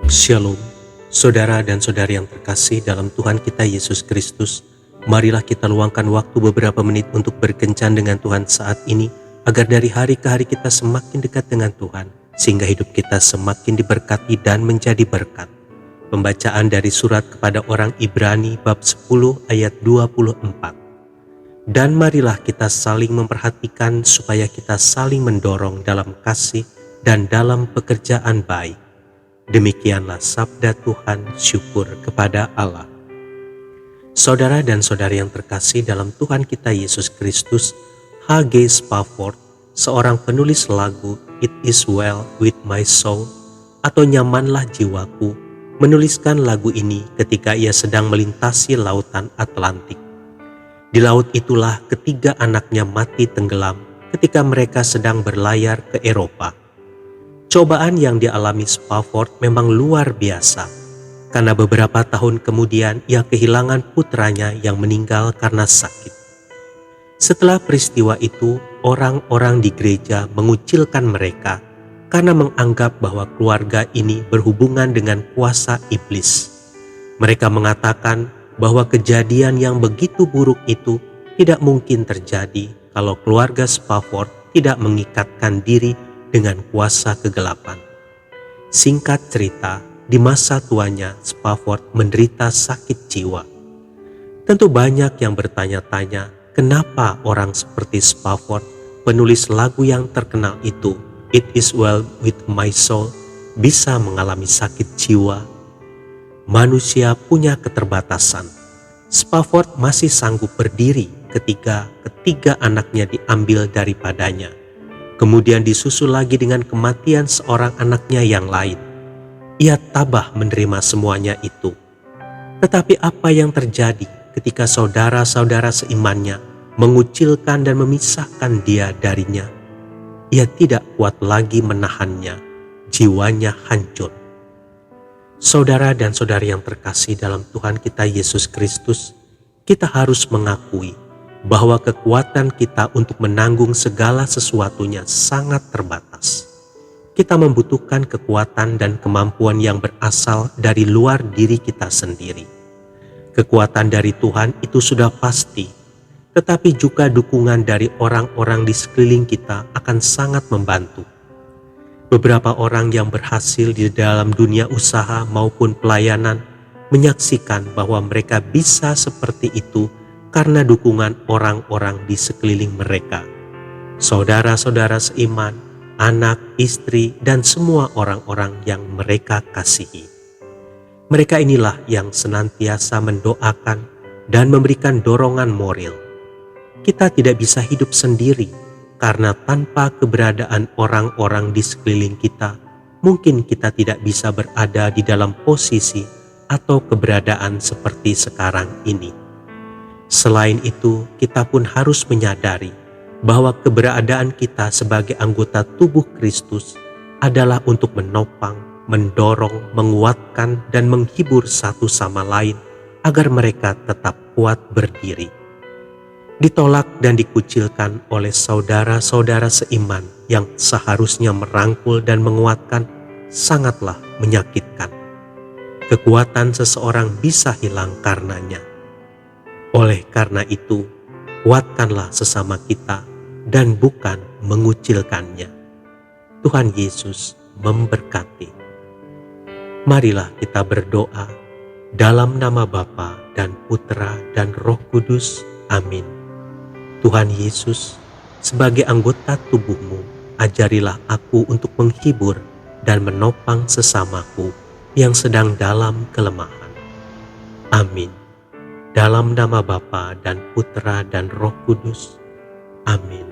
Shalom, saudara dan saudari yang terkasih dalam Tuhan kita Yesus Kristus. Marilah kita luangkan waktu beberapa menit untuk berkencan dengan Tuhan saat ini, agar dari hari ke hari kita semakin dekat dengan Tuhan, sehingga hidup kita semakin diberkati dan menjadi berkat. Pembacaan dari surat kepada orang Ibrani bab 10 ayat 24. Dan marilah kita saling memperhatikan supaya kita saling mendorong dalam kasih dan dalam pekerjaan baik. Demikianlah sabda Tuhan, syukur kepada Allah. Saudara dan saudari yang terkasih dalam Tuhan kita Yesus Kristus, H.G. Spafford, seorang penulis lagu It Is Well With My Soul atau Nyamanlah Jiwaku, menuliskan lagu ini ketika ia sedang melintasi lautan Atlantik. Di laut itulah ketiga anaknya mati tenggelam ketika mereka sedang berlayar ke Eropa. Cobaan yang dialami Spafford memang luar biasa, karena beberapa tahun kemudian ia kehilangan putranya yang meninggal karena sakit. Setelah peristiwa itu, orang-orang di gereja mengucilkan mereka karena menganggap bahwa keluarga ini berhubungan dengan kuasa iblis. Mereka mengatakan bahwa kejadian yang begitu buruk itu tidak mungkin terjadi kalau keluarga Spafford tidak mengikatkan diri dengan kuasa kegelapan. Singkat cerita, di masa tuanya Spafford menderita sakit jiwa. Tentu banyak yang bertanya-tanya, kenapa orang seperti Spafford, penulis lagu yang terkenal itu, It Is Well With My Soul, bisa mengalami sakit jiwa? Manusia punya keterbatasan. Spafford masih sanggup berdiri ketika ketiga anaknya diambil daripadanya. Kemudian disusul lagi dengan kematian seorang anaknya yang lain. Ia tabah menerima semuanya itu. Tetapi apa yang terjadi ketika saudara-saudara seimannya mengucilkan dan memisahkan dia darinya? Ia tidak kuat lagi menahannya, jiwanya hancur. Saudara dan saudari yang terkasih dalam Tuhan kita Yesus Kristus, kita harus mengakui bahwa kekuatan kita untuk menanggung segala sesuatunya sangat terbatas. Kita membutuhkan kekuatan dan kemampuan yang berasal dari luar diri kita sendiri. Kekuatan dari Tuhan itu sudah pasti, tetapi juga dukungan dari orang-orang di sekeliling kita akan sangat membantu. Beberapa orang yang berhasil di dalam dunia usaha maupun pelayanan menyaksikan bahwa mereka bisa seperti itu karena dukungan orang-orang di sekeliling mereka. Saudara-saudara seiman, anak, istri, dan semua orang-orang yang mereka kasihi. Mereka inilah yang senantiasa mendoakan dan memberikan dorongan moral. Kita tidak bisa hidup sendiri, karena tanpa keberadaan orang-orang di sekeliling kita, mungkin kita tidak bisa berada di dalam posisi atau keberadaan seperti sekarang ini. Selain itu, kita pun harus menyadari bahwa keberadaan kita sebagai anggota tubuh Kristus adalah untuk menopang, mendorong, menguatkan, dan menghibur satu sama lain agar mereka tetap kuat berdiri. Ditolak dan dikucilkan oleh saudara-saudara seiman yang seharusnya merangkul dan menguatkan sangatlah menyakitkan. Kekuatan seseorang bisa hilang karenanya. Oleh karena itu, kuatkanlah sesama kita dan bukan mengucilkannya. Tuhan Yesus memberkati. Marilah kita berdoa dalam nama Bapa dan Putra dan Roh Kudus. Amin. Tuhan Yesus, sebagai anggota tubuh-Mu, ajarilah aku untuk menghibur dan menopang sesamaku yang sedang dalam kelemahan. Amin. Dalam nama Bapa dan Putra dan Roh Kudus. Amin.